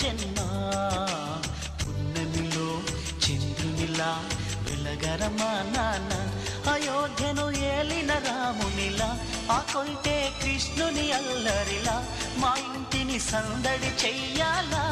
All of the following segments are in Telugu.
జన్మ పున్నమిలో చంద్రునిలా వెలగరమా నాన్న అయోధ్యను ఏలిన రామునిలా ఆ కొంటే కృష్ణుని అల్లరిలా మా ఇంటిని సందడి చెయ్యాలా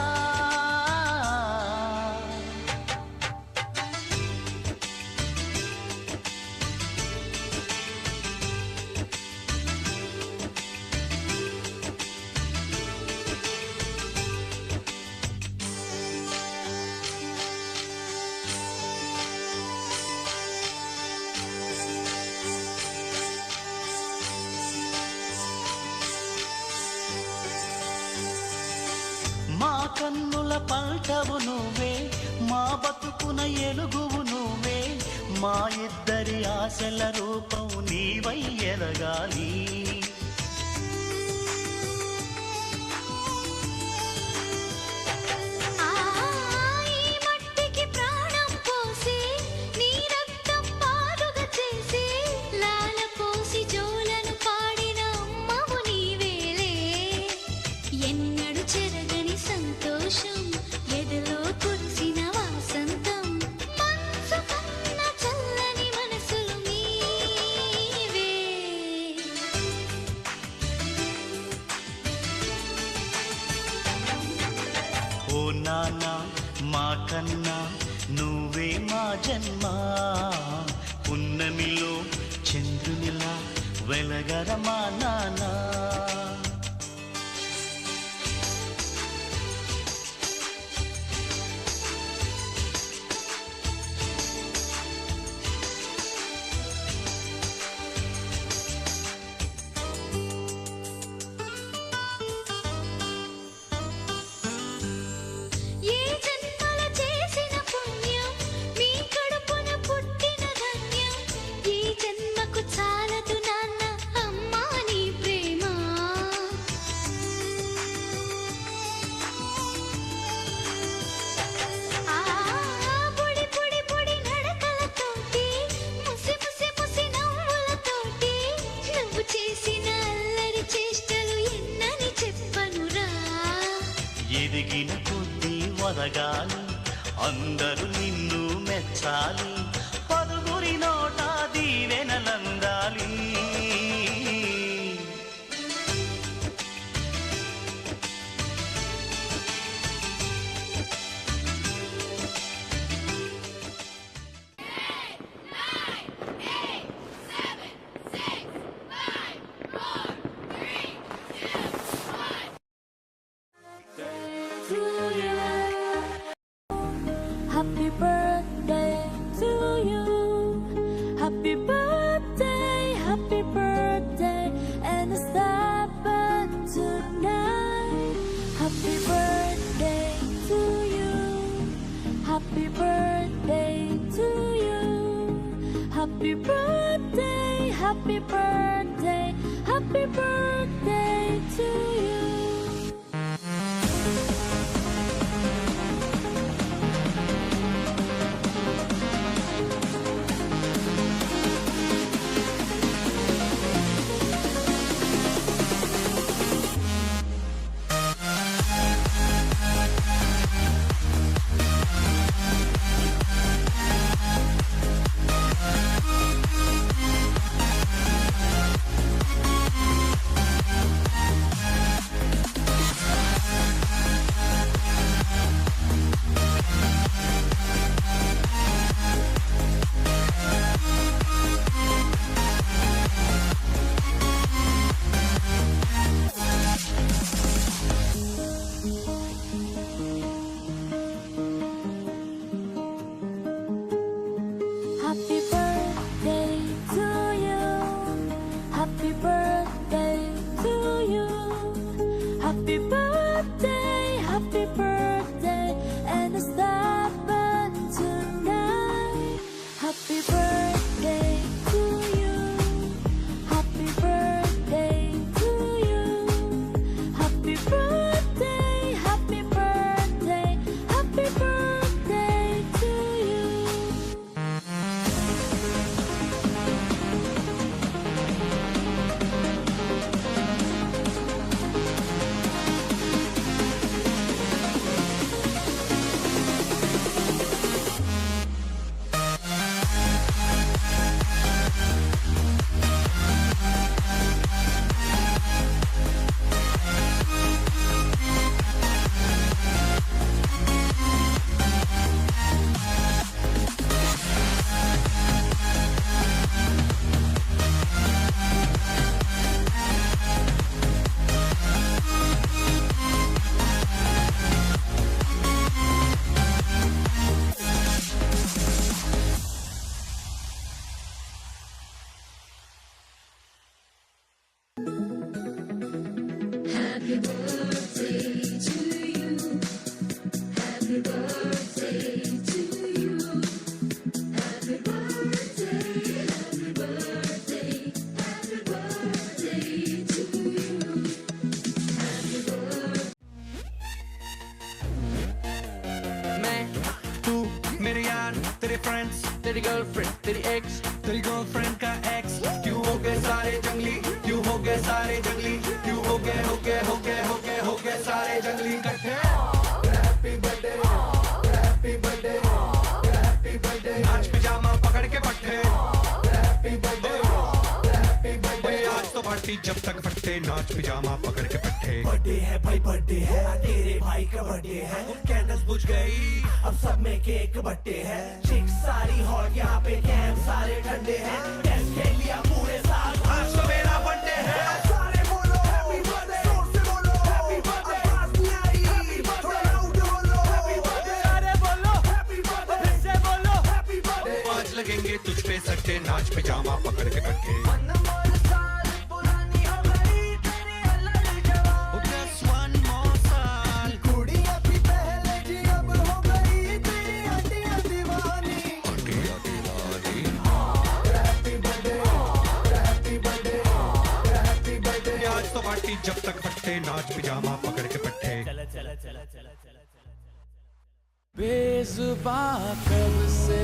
మా కన్నుల పంటవు నువ్వే మా బతుకున ఎలుగువు నువ్వే మా ఇద్దరి ఆశల రూపం నీవై ఎదగాలి ఓ నాన్నా మా కన్నా నువ్వే మా జన్మ పున్నమిలో చంద్రునిలా వెలగరమా నాన్నా ఎదిగిన కొద్దీ వదగాలి అందరూ నిన్ను మెచ్చాలి పదుగురి నోట దీవెనలందాలి Happy birthday to you. Happy birthday, and it's happened tonight. Happy birthday to you. Happy birthday to you. Happy birthday, happy birthday, happy birthday to you. मेरे यार तेरे फ्रेंड्स तेरी गर्लफ्रेंड तेरी एक्स तेरी गर्लफ्रेंड का एक्स क्यों हो गए सारे जंगली क्यों हो गए सारे जंगली क्यों हो गए हो गए हो गए हो गए हो गए सारे जंगली इकट्ठे हैप्पी बर्थडे नाच पिजामा पकड़ के पट्टे हैप्पी बर्थडे आज तो पार्टी जब तक फट्टे नाच पिजामा पकड़ के पट्टे बर्थडे है भाई बर्थडे है तेरे भाई का बर्थडे है कैंडल्स बुझ गई अब सब में केक बट्टे है चिक सारी हॉट यहाँ पे कैंप सारे ठंडे हैं टेस्ट खेल लिया पूरे साल आज तो मेरा बर्थडे है सारे बोलो हैप्पी बर्थडे जोर से बोलो हैप्पी बर्थडे आवाज नहीं आ रही थोड़ा लाउड बोलो हैप्पी बर्थडे अरे बोलो हैप्पी बर्थडे फिर से बोलो हैप्पी बर्थडे आज लगेंगे तुझ पे सट्टे नाच पिजामा पकड़ के पट्टे Just one more साल कुड़ी अपनी पहले जी अब हो गई तेरी हड्डियां दीवानी हैप्पी बर्थडे आज तो पार्टी जब तक फट्टे नाच पिजामा पकड़ के पट्टे बेजुबां कब से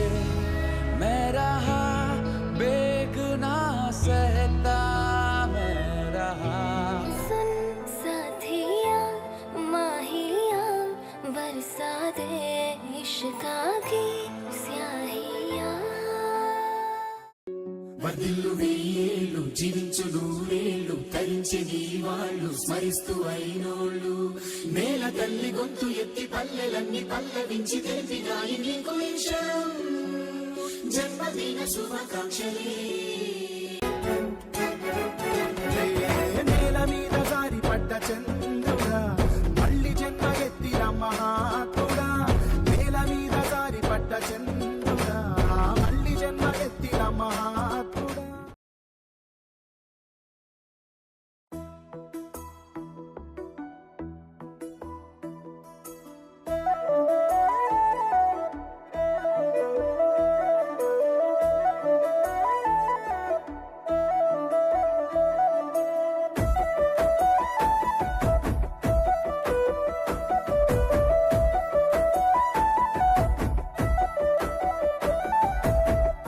मैं रहा बेगुनाह सहता मैं रहा सुन साथिया माहिया बरसा दे इश्का की स्याहिया వర్ధిల్లు వెయ్యేళ్ళు జీవించు నూరేళ్ళు తరించి నీ వాళ్ళు స్మరిస్తూ అయినోళ్ళు నేల తల్లి గొంతు ఎత్తి పల్లెలన్నీ పల్లవించి తెలిపినాయి నీకు ఈ క్షణం జన్మదిన శుభాకాంక్షలే నేల మీద జారి పడ్డ చంద్రుడా మళ్ళీ జన్మ ఎత్తిన మహాత్ముడా నేల మీద జారి పడ్డ చంద్రుడా మళ్ళీ జన్మ ఎత్తిన మహాత్ముడా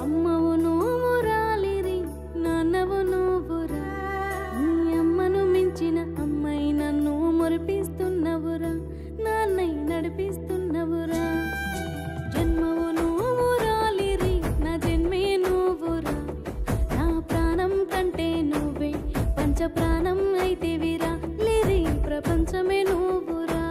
అమ్మవు నువ్వు రాలిరి నాన్నవు నువ్వురా నీ అమ్మను మించిన అమ్మాయి నన్ను మురిపిస్తున్నవురా నాన్నై నడిపిస్తున్నవురా జన్మవు నువ్వు రాలిరి నా జన్మే నువ్వురా నా ప్రాణం కంటే నువ్వే పంచ ప్రాణం అయితేవిరా లిరి ప్రపంచమే నువ్వురా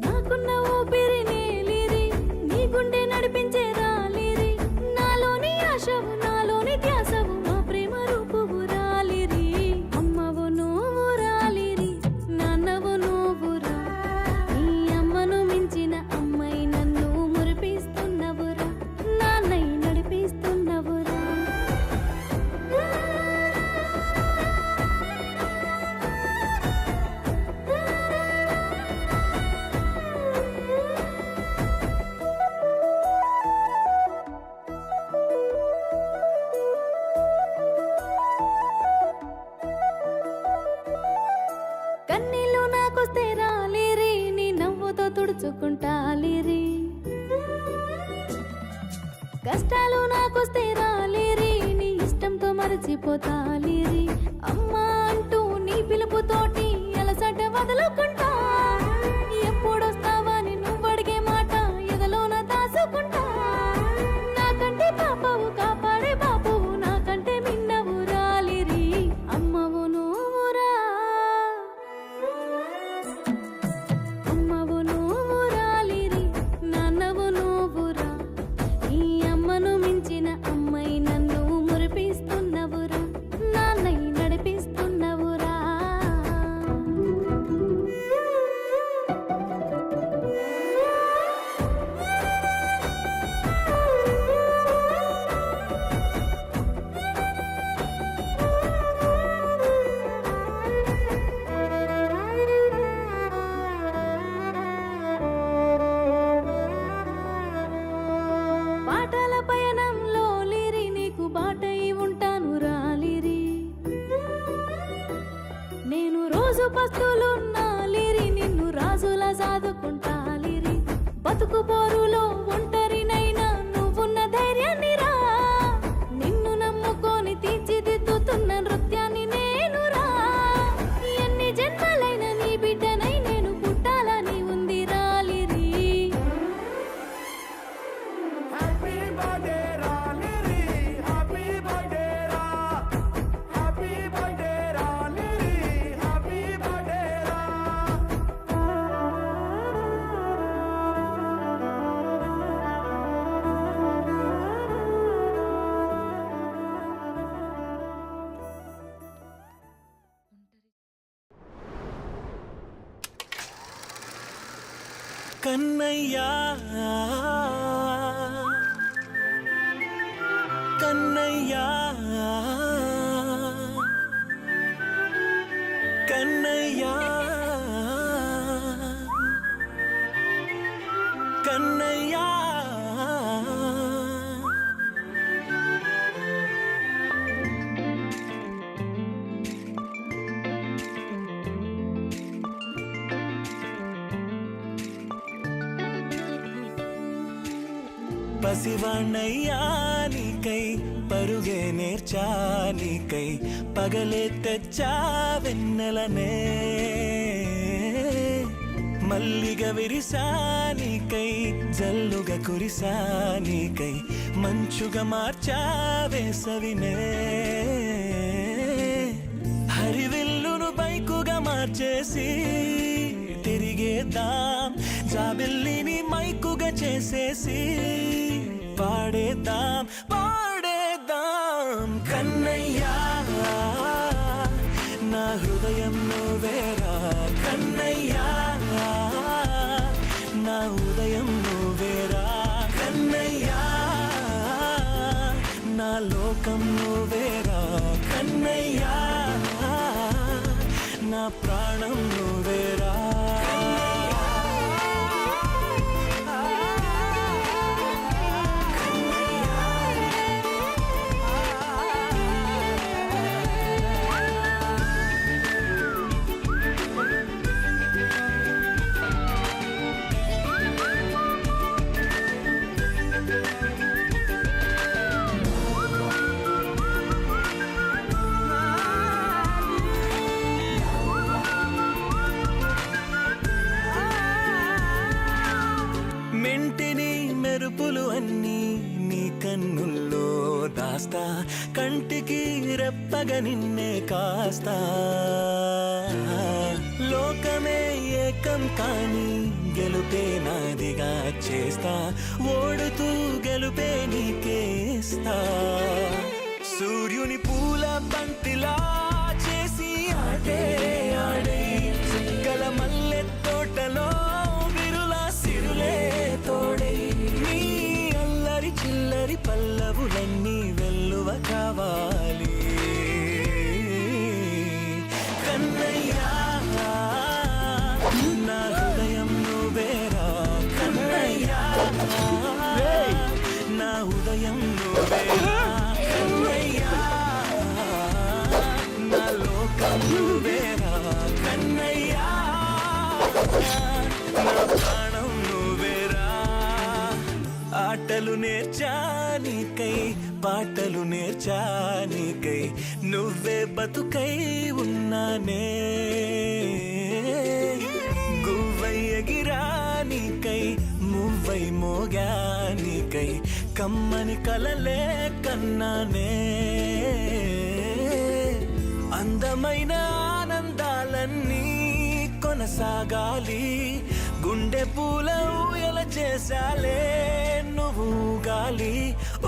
నాకున్న ఊపిరి నేలిరి నీ గుండె నడిపించే రాలిరి నాలోని ఆశవు నాలోని ధ్యాసవు మా ప్రేమ రూపువు రాలిరి అమ్మవు నువ్వు రాలిరి నాన్నవు నువ్వురా నీ అమ్మను మించిన అమ్మాయి నన్ను మురిపిస్తున్నవురా నాన్నై నడిపిస్తున్నవురా కన్నీళ్ళు నాకొస్తే రాలిరి నీ నవ్వుతో తుడుచుకుంటాలిరి కష్టాలు నాకొస్తే రాలిరి నీ ఇష్టంతో మరచిపోతాలిరి అమ్మా అంటూ నీ పిలుపుతోటి అలసట వదులుకుంటా ఎప్పుడొస్తావని నువ్వు అడిగే మాట ఎదలోన దాచుకుంటా నాకంటే పాపవు కాపాడే బాపువు నాకంటే మిన్నవు రాలిరి అమ్మవు నువ్వురా అమ్మవు నువ్వు రాలిరి నాన్నవు నువ్వురా ఈ అమ్మను మించిన అమ్మాయి నన్ను మురిపిస్తున్నవురా నాన్నై నడిపిస్తున్నవురా బతుకు బోరులో ఒంటరినైనా నువ్వున్న ధైర్యాన్ని రా, నిన్ను నమ్ముకొని తీర్చిదిద్దుతున్న నృత్యాన్ని నేను రా, ఎన్ని జన్మలైన నీ బిడ్డనై నేను పుట్టాలని ఉంది రాలిరి. హ్యాపీ బర్త్డే రా లిరి, హ్యాపీ బర్త్డే రా, హ్యాపీ బర్త్డే రా లిరి, హ్యాపీ బర్త్డే రా. కన్నయ్యా కన్నయ్యా కన్నయ్యా కన్నయ్యా పసివాణ్ణయ్యా నీకై పరుగే నేర్చా నీకై పగలే తెచ్చా వెన్నెలనే మల్లిగ విరిసా నీకై జల్లుగా కురిసా నీకై మంచుగా మార్చా వేసవినే హరివిల్లును బైకుగా మార్చేసి తిరిగేద్దాం జాబిల్లిని మైకుగా చేసేసి పాడేద్దాం పాడేద్దాం కన్నయ్యా నా హృదయం నువ్వేరా కన్నయ్యా నా ఉదయం నువ్వేరా కన్నయ్యా నా లోకం నువ్వేరా కన్నయ్యా నా ప్రాణం నువ్వేరా మెంటిని మెరుపులు అన్నీ నీ కన్నుల్లో దాస్తా కంటికి రెప్పగా నిన్నే కాస్తా లోకమే ఏకం కాని గెలుపే నాదిగా చేస్తా ఓడుతూ గెలుపే నీకేస్తా సూర్యుని పూల బంతిలా చేసి ఆడే ఆడే చుక్కల మల్లె తోటలో తోడై నీ అల్లరి చిల్లరి పల్లవులన్నీ వెల్లువ కావాలి కన్నయ్యా నా హృదయం నువ్వేరా కన్నయ్యా నా ఉదయం నువ్వేరా కన్నయ్యా నా లోకం నువ్వేరా కన్నయ్యా నా ప్రాణం నువ్వేరా ఆటలు నేర్చానికై పాటలు నేర్చానికై నువ్వే బతుకై ఉన్నానే గువ్వై ఎగిరానికై మువ్వై మోగానికై కమ్మని కలలే కన్నానే అందమైన ఆనందాలన్నీ కొనసాగాలి గుండె పూల ఊయల చేసాలే నువ్వు ఊగాలి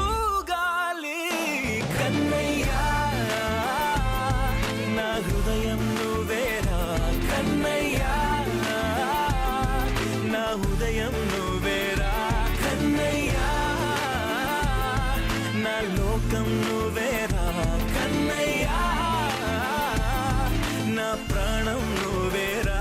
ఊగాలి కన్నయ్యా నా హృదయం నువ్వేరా కన్నయ్యా నా ఉదయం నువ్వేరా కన్నయ్యా నా లోకం నువ్వేరా కన్నయ్యా నా ప్రాణం నువ్వేరా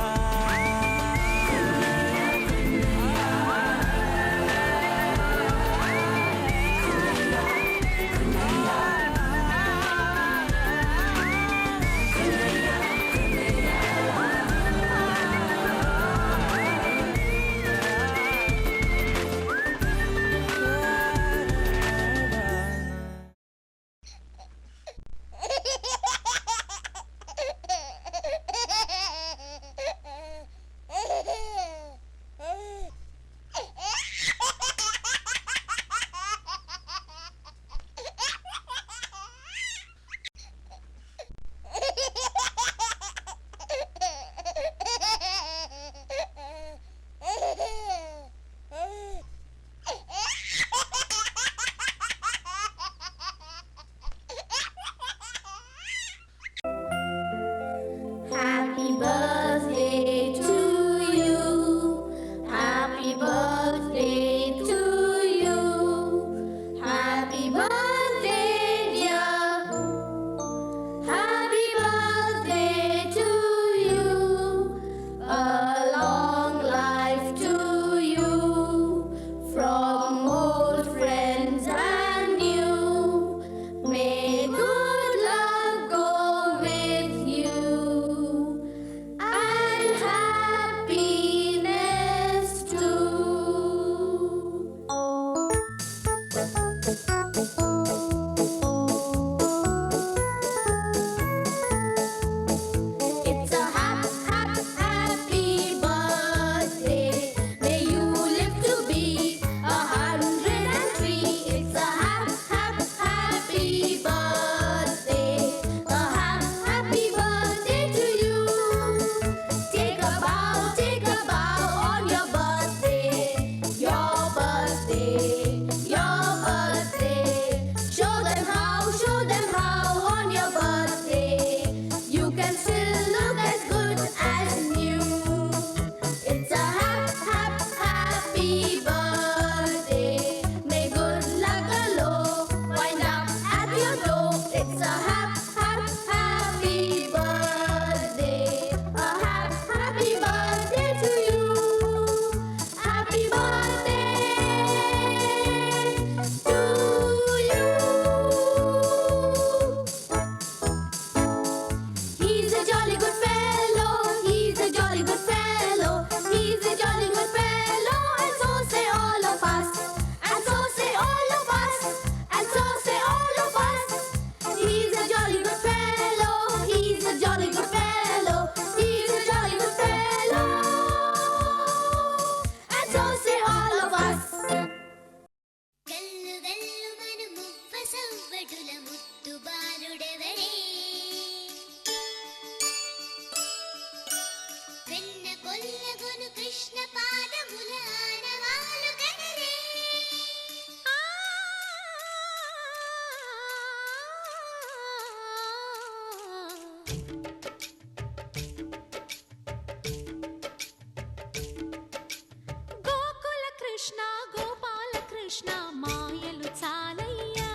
కృష్ణ మాయలు చాలయ్యా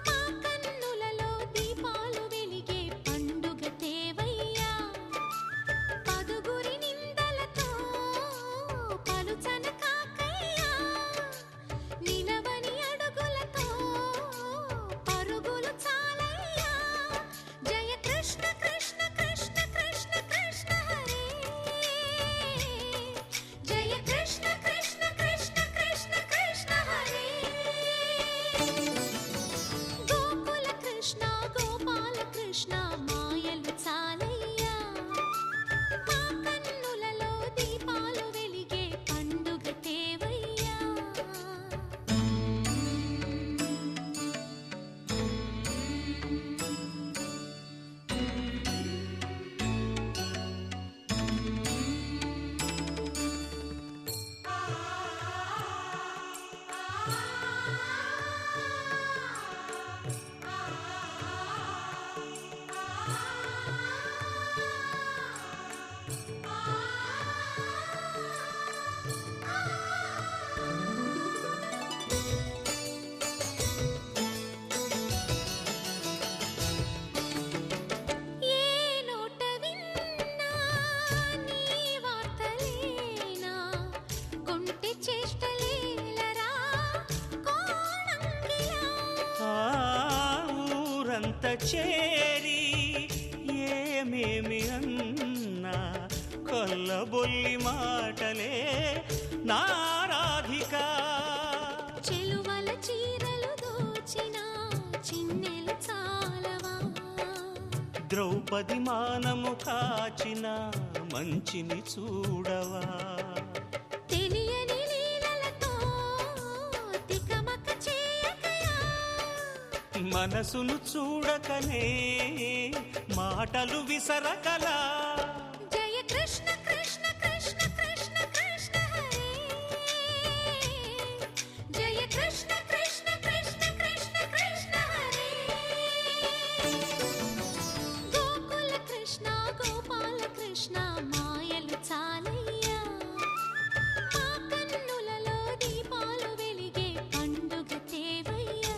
మా కన్నులలో దీపాలు వెలిగే పండుగ తేవయ్యా పదుగురి నిందలతో పలుచన కాకయ్యా నిలవని అడుగులతో పరుగులు చాలయ్యా జయ కృష్ణ కృష్ణ కృష్ణ కృష్ణ కృష్ణ హరే జయ కృష్ణ కృష్ణ కృష్ణ కృష్ణ కృష్ణ హరే గోకుల కృష్ణ గోపాల కృష్ణ మాయలు చాలయ్యా మా కన్నులలో దీపాలు వెలిగే పండుగ తేవయ్యా ఏ నోట విన్నా నీ వార్తలేనా కొంటె చేష్టలేలరా కోణంగిలా ఆ ఊరంత చేరి ఏమేమి అన్నా కొల్లబొల్లి మాటలే నారాధిక చెలువల చీరలు దోచిన చిన్నెలు చాలవా ద్రౌపది మానము కాచిన మంచిని చూడవా తెలియని లీలలతో తికమక చేయకయా మనసును చూడకనే మాటలు విసరకలా జయ కృష్ణ కృష్ణ కృష్ణ కృష్ణ కృష్ణ హరే జయ కృష్ణ కృష్ణ కృష్ణ కృష్ణ కృష్ణ హరే గోకుల కృష్ణ గోపాల కృష్ణ మాయలు చాలయ్యా మా కన్నులలో దీపాలు వెలిగే పండుగ తేవయ్యా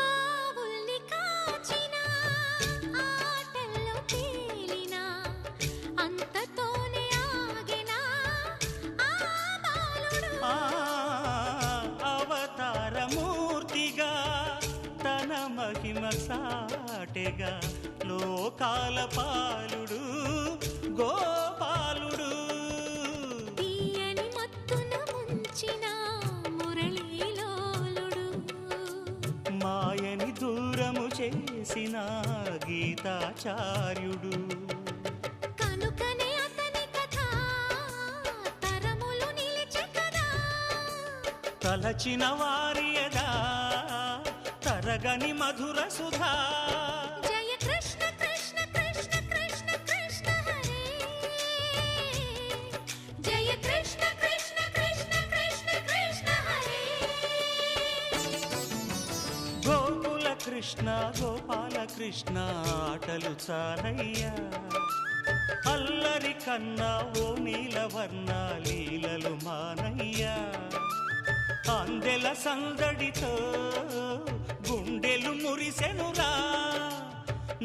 ఆవుల్ని కాచిన ఆటల్లో తేలిన అంతతోనే ఆగిన ఆ బాలుడు ఆ అవతారమూర్తిగా తన మహిమ సాటెగా లోకాల పాలుడు గోపాలుడు తీయని మత్తున ముంచిన మురళీలోలుడు మాయని దూరము చేసిన గీతాచార్యుడు కనుకనే అతని కథ తరములు నిలిచే కదా తలచిన వారియదా తరగని మధుర సుధా జయ కృష్ణ కృష్ణ కృష్ణ కృష్ణ కృష్ణ హరే జయ కృష్ణ కృష్ణ కృష్ణ కృష్ణ కృష్ణ హరే గోకుల కృష్ణ గోపాల కృష్ణ ఆటలు చాలయ్యా అల్లరి కన్నా ఓ నీలవర్ణ లీలలు మానయ్యా అందెల సందడితో గుండెలు మురిసెనురా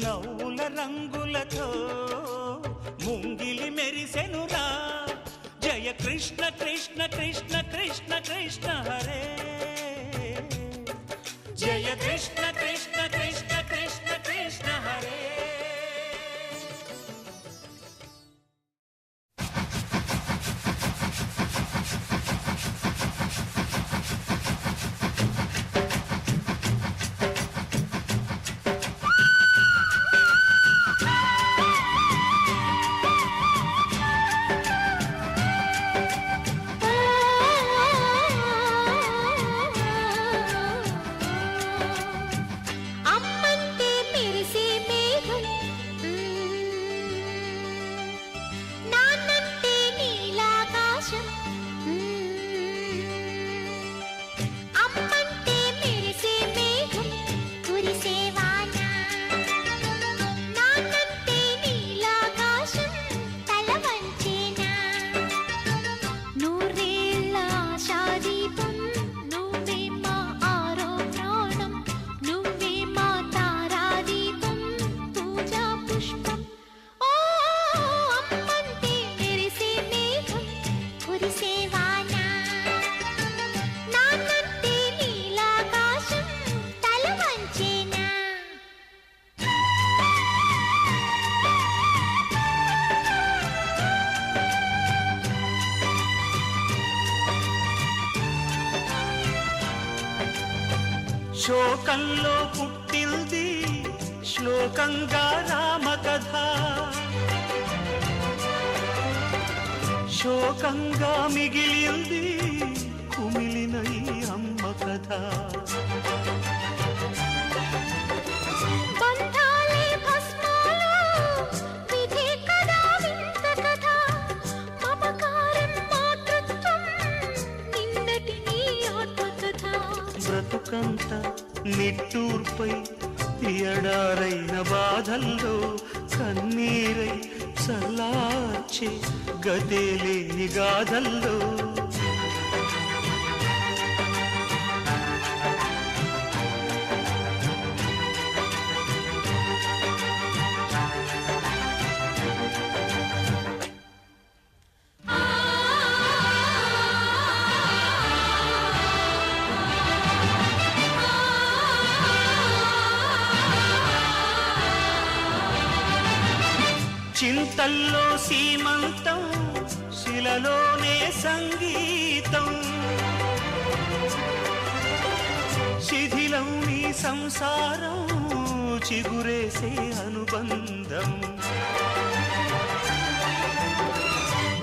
నవ్వుల రంగులతో ముంగిలి మెరిసెనురా జయ కృష్ణ కృష్ణ కృష్ణ కృష్ణ కృష్ణ హరే జయ కృష్ణ కృష్ణ కృష్ణ కృష్ణ కృష్ణ హరే శోకంలో పుట్టింది శ్లోకంగా రామకథ, శోకంగా మిగిలింది కుమిలిన ఈ అమ్మ కథ. బంధాలే భస్మాలు విధి కదా వింత కథ, మమకారం మాతృత్వం నిన్నటి నీ ఆత్మకథ. బ్రతుకంత నిట్టూర్పై ఎడారైన బాధల్లో కన్నీరై చల్లార్చే గదే లేని గాథల్లో. చింతల్లో సీమంతం శిలలోనే సంగీతం, శిథిలం నీ సంసారం చిగురేసే అనుబంధం.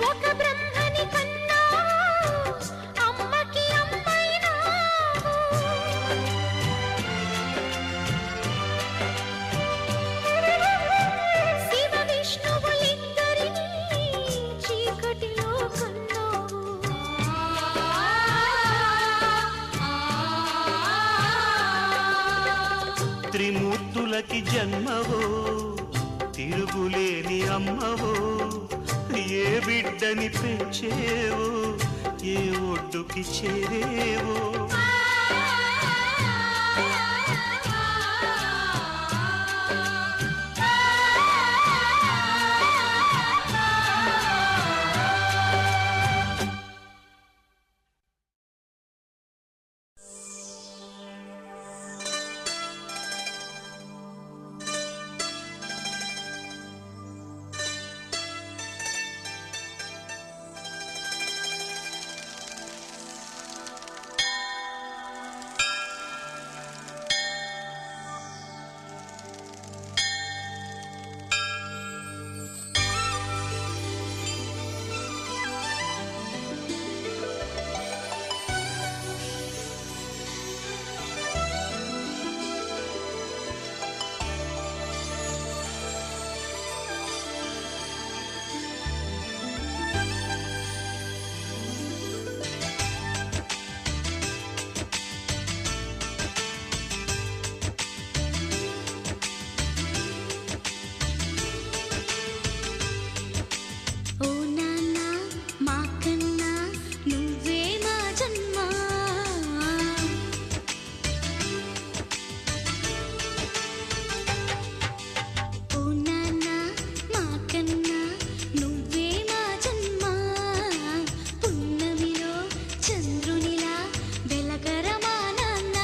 ఒక బ్రహ్మని కన్నా అమ్మకి అమ్మైనా, శివ విష్ణువులిద్దరినీ చీకటిలో కన్నావు. త్రిమూర్తులకి జన్మవో తిరుగులేని అమ్మవో, ఏ బిడ్డని పెంచేవో ఏ ఒడ్డుకి చేరేవో. ఓ నాన్న మా కన్నా నువ్వే మా జన్మ, ఓ నాన్న మా కన్నా నువ్వే మా జన్మ. పున్నమిలో చంద్రునిలా వెలగరమా నాన్న,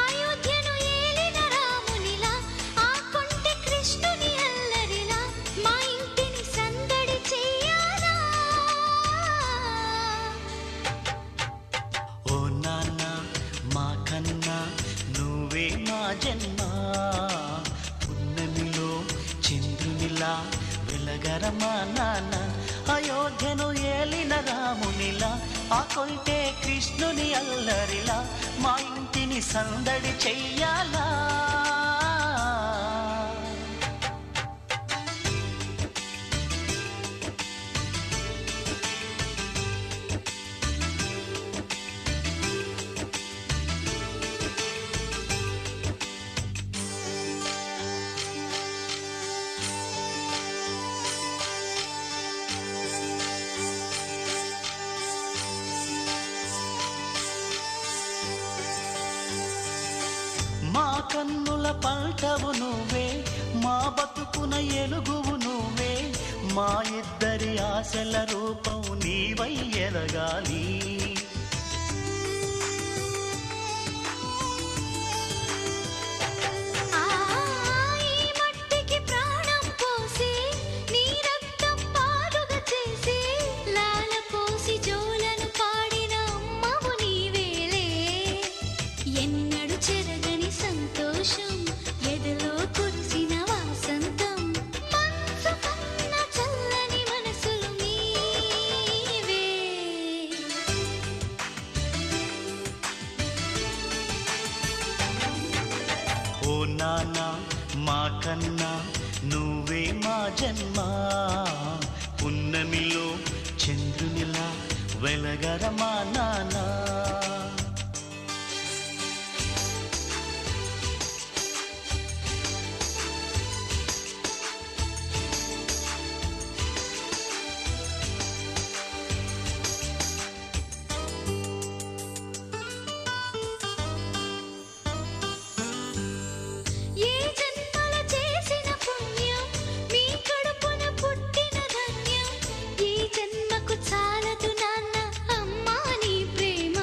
అయోధ్యను ఏలిన రామునిలా, ఆ కొంటె కృష్ణుని అల్లరిలా మా ఇంటిని సందడి చెయ్యాలా. ఓ నాన్న మా కన్నా నువ్వే మా జన్మ, పున్నమిలో చంద్రునిలా వెలగరమా నాన్న, అయోధ్యను ఏలిన రామునిలా, ఆ కొంటే కృష్ణుని అల్లరిలా మా ఇంటిని సందడి చెయ్యాలా. మా కన్నుల పంటవు నువ్వే, మా బతుకున ఎలుగువు నువ్వే, మా ఇద్దరి ఆశల రూపం నీవై ఎదగాలి. ఈ మట్టికి ప్రాణం పోసి నీ రక్తం పాలుగా చేసి లాల పోసి జోలను పాడిన అమ్మవు నీవేలే. ఎన్నడు చెరగని నాన్న మా కన్నా నువ్వే మా జన్మ పున్నమిలో చంద్రునిలా వెలగర మా నాన్న ఏ జన్మల చేసిన పుణ్యం మీ కడుపున పుట్టిన ధన్యం ఈ జన్మకు చాలదు నాన్న అమ్మా నీ ప్రేమ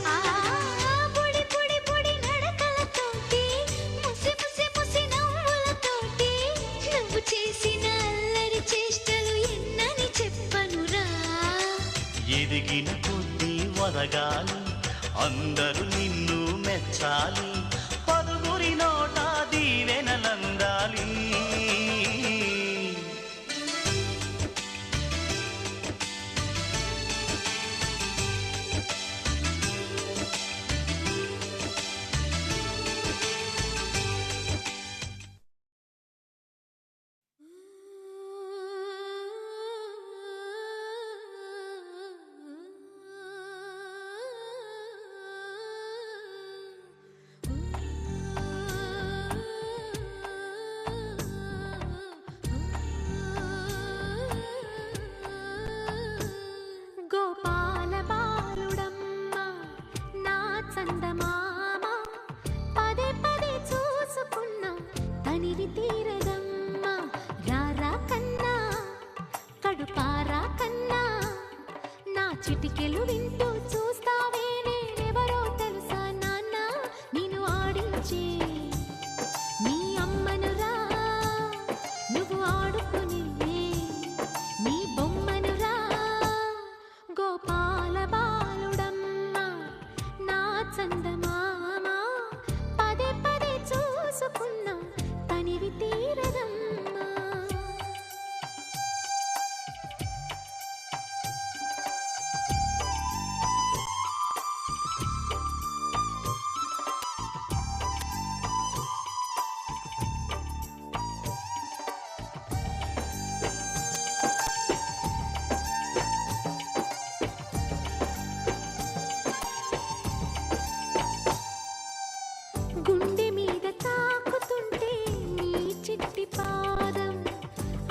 ఆ పొడి పొడి పొడి నడకలతోటి ముసి ముసి ముసి నవ్వులతోటి నువ్వు చేసిన అల్లరి చేష్టలు ఎన్నని చెప్పనురా ఎదిగిన కొద్దీ వదగాలి అందరూ నిన్ను మెచ్చాలి పదుగురి నోట దీవెనలందాలి గోపాల బాలుడమ్మ నా చందమామ పదే పదే చూసుకున్నా తనివి తీరదమ్మ రారా కన్నా కడుపారా కన్నా నా చిటికెలు వింటూ చూస్తావే నేనెవరో తెలుసా నాన్న నేను ఆడించే నీ అమ్మనురా నువ్వు ఆడుకునే నీ బొమ్మనురా గోపాల బాలుడమ్మ నా చందమామ పదే పదే చూసుకున్నా తనివి తీరదమ్మా గుండె మీద తాకుతుంటే నీ చిట్టి పాదం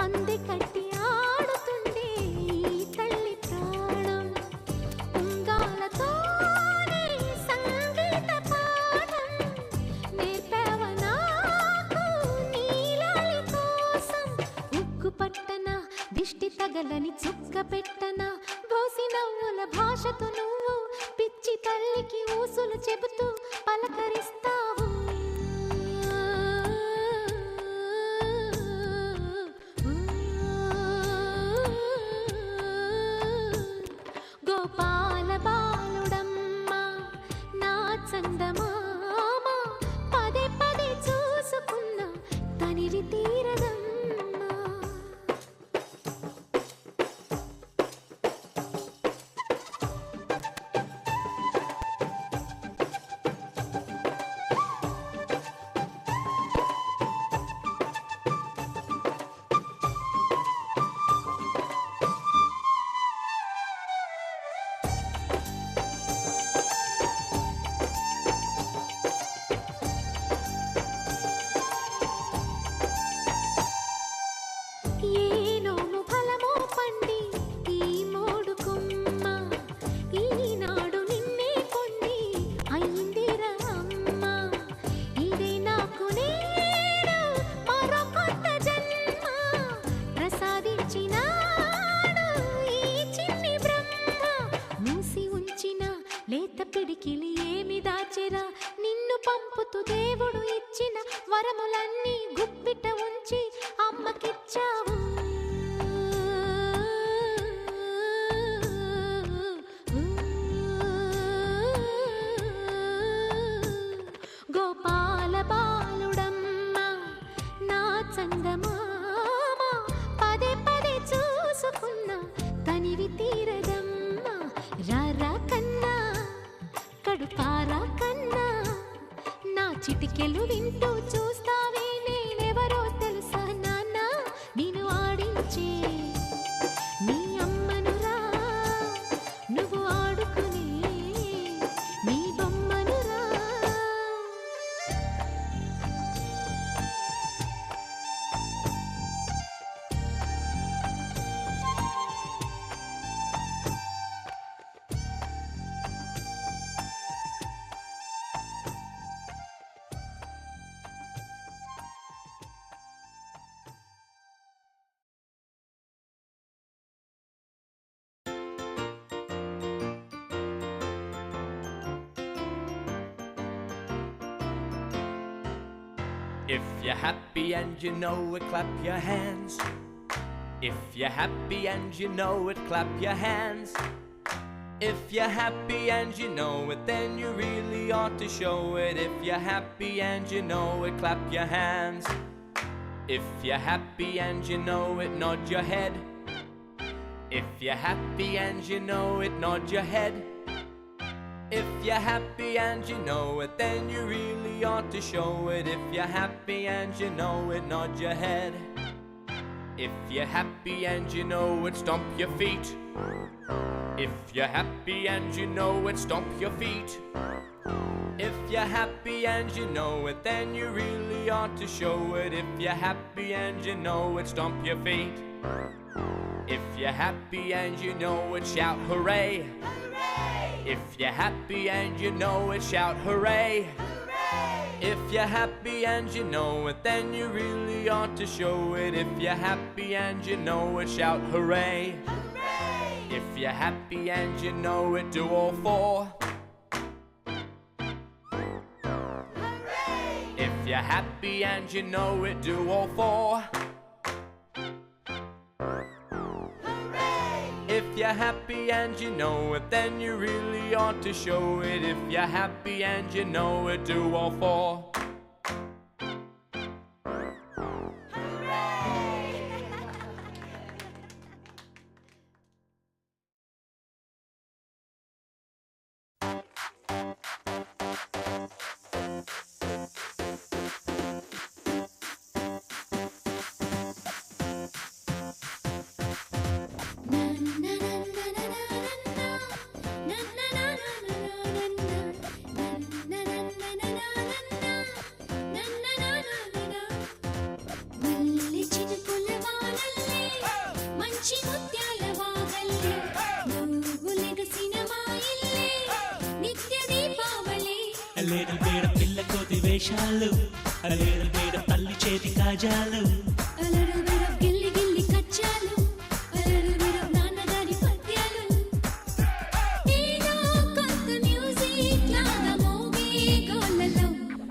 అంది కట్టి ఆడుతుండే ఈ తల్లి ప్రాణం ఉంగాలతోనే సంగీత పాఠం నేర్పావ నాకు నీలాలి కోసం ఉక్కు పట్టన దిష్టి తగలని చుక్క పెట్టన బోసి నవ్వుల భాషతో నువ్వు పిచ్చి తల్లికి ఊసులు చెబుతూ పలకరిస్తావు గోపాల బాలుడమ్మ నా చందమామ పదే పదే చూసుకున్నా తనివి తీరదమ్మా ఏ నోము ఫలమో పండి ఈ మోడు కొమ్మ ఈనాడు నిన్నే పొంది అయిందిరా అమ్మ ఇదే నాకు నేడు మరో కొత్త జన్మ ప్రసాదించినాడు ఈ చిన్ని బ్రహ్మ మూసి ఉంచిన లేత పిడికిలి ఏమి దాచెరా నిన్ను పంపుతూ దేవుడు ఇచ్చిన వరములన్నీ గుప్పిట ఉంచి అమ్మకిచ్చావు గోపాల బాలుడమ్మ నా చందమామ పదే పదే చూసుకున్నా తనివి తీరదమ్మ రారా కన్నా చిటికెలు వింటూ చూస్తావే నేనెవరో తెలుసా నాన్న నేను ఆడించే నీ అమ్మనురా నువ్వు ఆడుకునే నీ బొమ్మనురా If you're happy and you know it, clap your hands. If you're happy and you know it, clap your hands. If you're happy and you know it, then you really ought to show it. If you're happy and you know it, clap your hands. If you're happy and you know it, nod your head. If you're happy and you know it, nod your head. If you're happy and you know it, then you really ought to show it. If you're happy and you know it, nod your head. If you're happy and you know it, stomp your feet. If you're happy and you know it, stomp your feet. If you're happy and you know it, then you really ought to show it. If you're happy and you know it, stomp your feet. If you're happy and you know it, shout hooray. If you're happy and you know it, shout hooray. If you're happy and you know it, then you really ought to show it. If you're happy and you know it, shout hooray. If you're happy and you know it, do all four. If you're happy and you know it, do all four. If you're happy and you know it, then you really ought to show it. If you're happy and you know it, do all four. Aler బేడ పిల్ల కోతి వేషాలు అలేరు బేడ తల్లి చేతి కాజాలు అలరు బెర గిల్లి గిల్లి కచ్చాలు అలరు బెర నాన్నగారి పద్యాలు ఏదో కొత్త మ్యూజిక్ లాగా మోగే గోలలో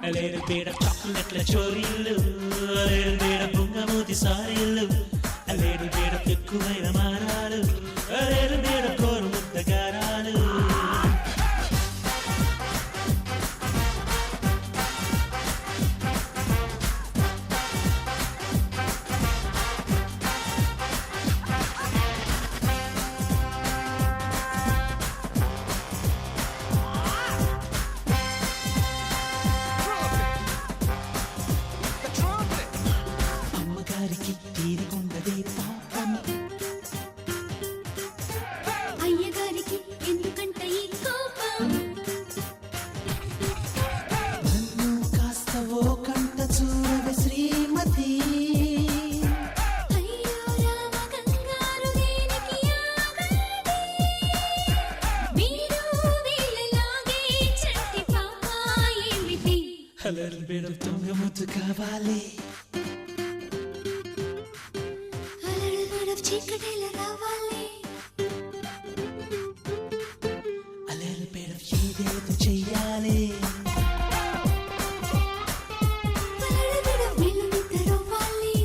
అలేరు బేడ చాక్లెట్ల చోరీలు అలేరు బేడ బొంగమూతి సారీలు అలేరు బేడ ఎక్కువైన మారాలు అలేరు బేడ కోరు ముద్దగారాలు అమ్మగారికి తీరికుండదే పాపం అయ్యగారికి ఎందుకంట ఈ కోపం నన్ను కాస్త ఓ కంట చూడవే శ్రీమతి అయ్యో రామ కంగారు దేనికి ఆగండి మీరు వీళ్ళలాగే చంటి పాప ఏమిటి అలరు బేడ తుంగముద్దు కావాలి అలడు బెడ చీకటిలో రావాలి అలరు బేడ ఏదేదో చెయ్యాలి అలడు బెడ వీళ్ళు నిద్రవ్వాలి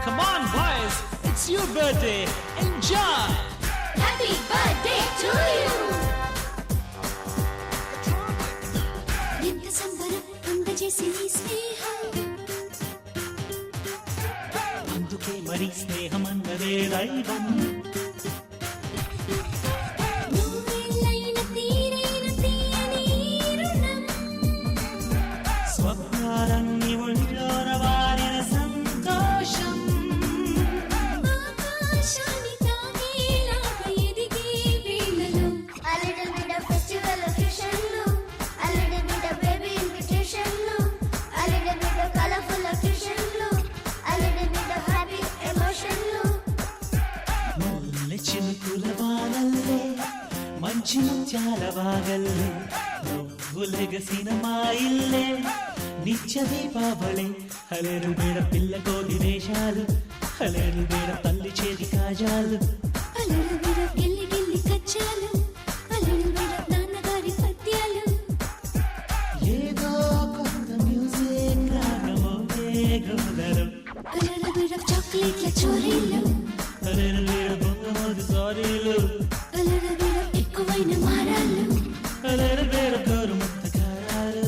Come on boys, it's your birthday. Enjoy. Happy birthday to you ఎంత సంబరం సిరి స్నేహం అందుకే మరి స్నేహం అన్నదే దైవం నువ్వెళ్ళైన తీరైన తీయని రుణం స్వప్నాలన్నీ ఒళ్ళోన వారిన సంతోషం ఆకాశాన్ని తాకేలాగా ఎదిగే వేళలో A little bit of festival occasion, a little bit of baby invitation, a little bit of colorful occasion, a little bit of happy emotion. మల్లె చినుకుల వానల్లే మంచి ముత్యాల వాగల్లే నువ్వులెగసిన మా ఇల్లే నిత్య దీపావళి హలేరు బేడ పిల్ల కోటి వేషాలు హలేరు బేడ తల్లి చేతి కాజాలు అలలు విడ గిల్లి గిల్లి కచ్చాలు అలలు విడ నాన్నగారి పద్యాలు ఏదో కొత్త మ్యూజిక్ రాగమో గోదరం అలలు విడ చాక్లెట్ల చోరీలు హలేరు బేడ బొంగమోది సారీలు అలలు విడ ఎక్కువైన మారాలు హలేరు బేడ కోరు ముత్త కారాలు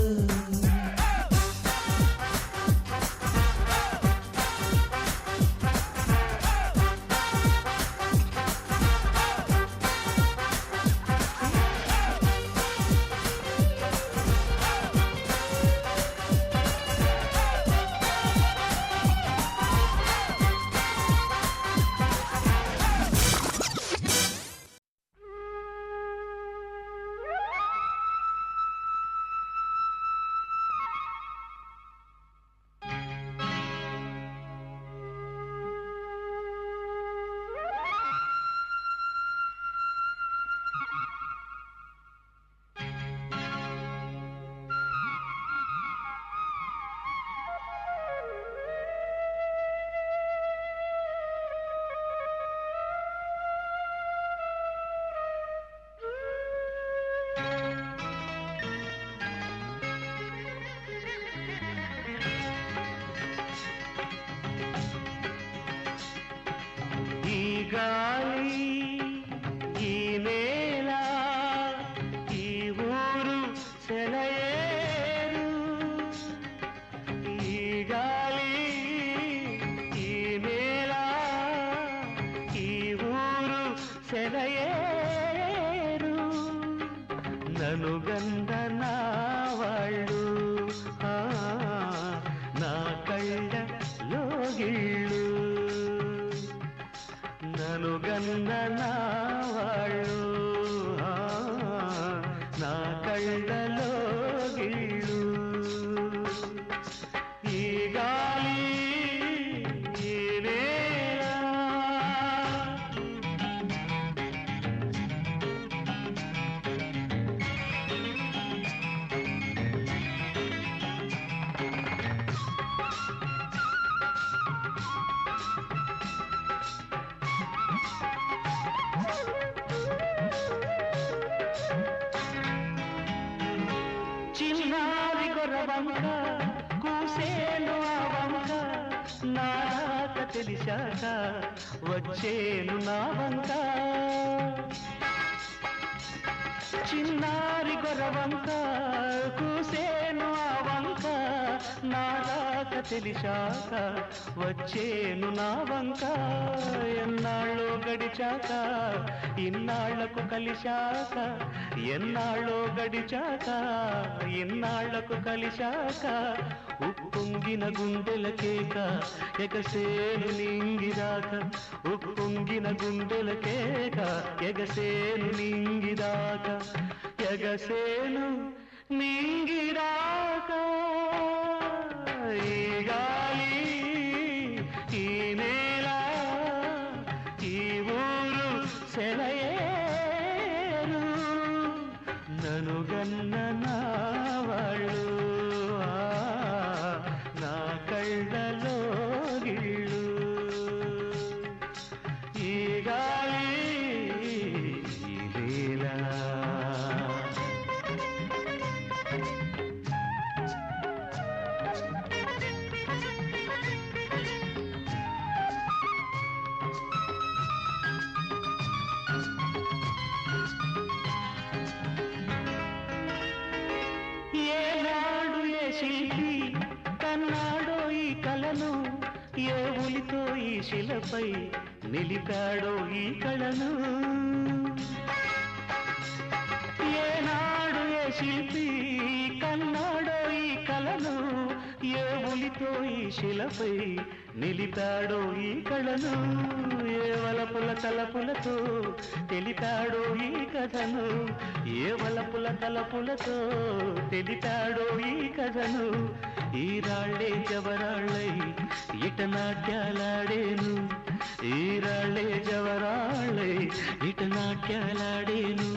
ఈ గాలి ఈ నేల ఈ ఊరు సెలయేరు ఈ గాలి ఈ నేల ఈ ఊరు సెలయేరు నను గంధ నా వాళ్ళు నా కళ్ళ లోగిళ్ళు నను గన్న నా వాళ్ళు నా కళ్ళలో గిళ్ళు ఈ గాలి ఈ నేల చిన్నారి గొర్రవంక కూసేను ఆ వంక నాక తెలిసాక వచ్చేను నా వంక చిన్నారి గొర్రవంక కూసేను ఆ వంక నాక తెలిసాక వచ్చేను నా వంక ఎన్నాళ్ళు గడిచాక ఇన్నాళ్లకు కలిశాక ఎన్నాళ్ళో గడిచాక ఇన్నాళ్లకు కలిశాక ఉప్పొంగిన గుండెల కేక ఎగసేను నింగిరాక ఉప్పొంగిన గుండెల కేక ఎగసేను నింగిరాక ఎగసేను నింగిరాక ఈ గాలి ఈ నేల ఈ ఊరు సెలయేరు నను గన్న నా వాళ్ళు నా కళ్ళలో గిళ్ళు ఈ గాలి ఈ నేల శిలపై నిలిపాడో ఈ కళను ఏనాడు ఏ శిల్పి కన్నాడో ఈ కళను ఏ ఉలితో ఈ శిలపై నిలిపాడో ఈ కళను ఏ వలపుల తలపులతో తెలిపాడో ఈ కథను ఏ వలపుల తలపులతో తెలిపాడో ఈ కథను ఈ రాళ్ళే జవరాళ్ళై ఇట నాట్యాలాడేను ఈ రాళ్ళే జవరాళ్ళై ఇట నాట్యాలాడేను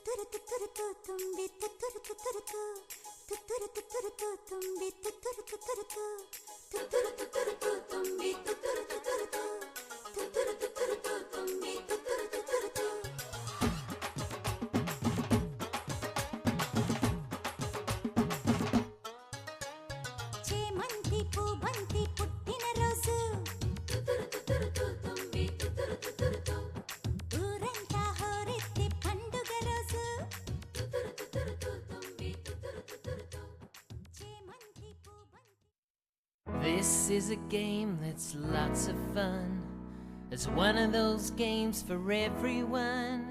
తుతురు తుతురు తుంబి తుతురు తుతురు తుతురు తుతురు తుంబి తుతురు తుతురు తుతురు తుతురు తుంబి తుతురు తుతురు తుతురు తుతురు తుంబి తుతురు తుతురు చేమంతి పూబంతి పుట్టిన రోజు తుతురు తుతురు తుంబి తుతురు తుతురు ఊరంతా హోరెత్తి పండుగ రోజు తుతురు తుతురు తుంబి తుతురు తుతురు చేమంతి పూబంతి. This is a game that's lots of fun. It's one of those games for everyone.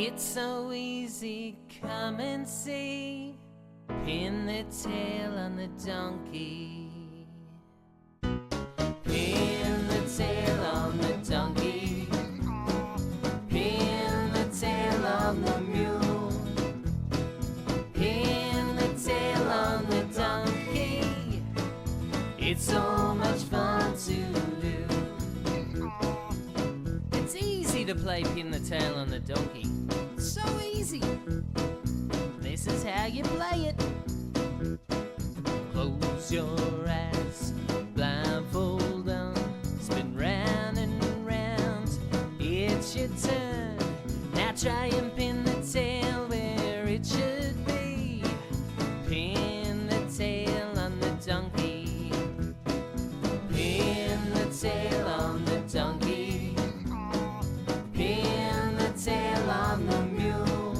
It's so easy, come and see. Pin the tail on the donkey. Pin the tail on the donkey. Pin the tail on the mule. Pin the tail on the donkey. It's so much fun to do. It's easy to play pin the tail on the donkey. So easy. This is how you play it. Close your eyes, blindfold on, spin round and round. It's your turn. Now try and pin the tail where it should be. Pin the tail on the donkey. Pin the tail on the donkey. Pin the tail on the mule.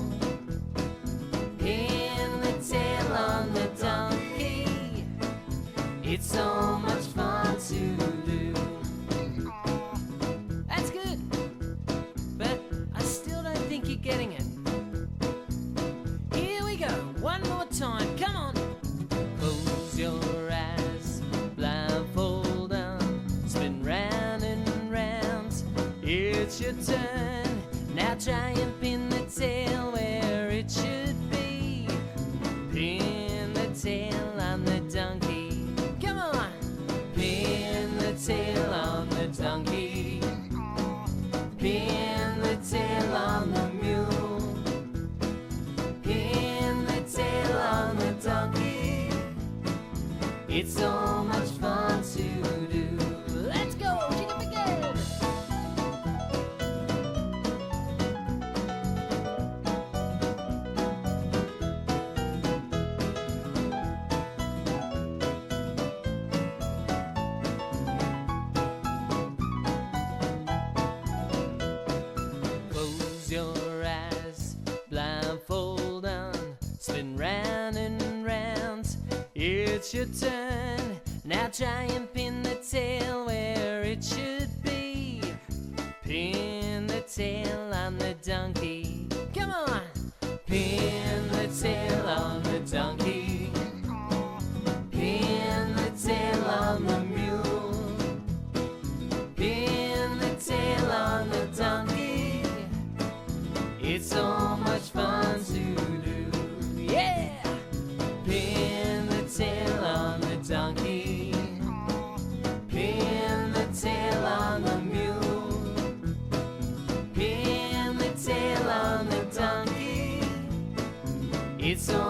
Pin the tail on the donkey. It's so much fun to do. That's good, but I still don't think you're getting it. Here we go, one more time, come on. Close your eyes, blindfold on, spin round and round. It's your turn. Now try and pin the tail where it should be. Pin the tail on the donkey. Come on. Pin the tail on the donkey. Pin the tail on the mule. Pin the tail on the donkey. It's so much fun to do. Let's go, chicken begin. Close your eyes, blindfold on, spin round and round. It's your turn. Now try and pin the tail where it should be. Pin the tail on the donkey. Come on. Pin the tail on the donkey. Pin the tail on the mule. Pin the tail on the donkey. It's so much fun to do. Yeah! Pin the tail on the donkey. Pin the tail on the mule. Pin the tail on the donkey. It's so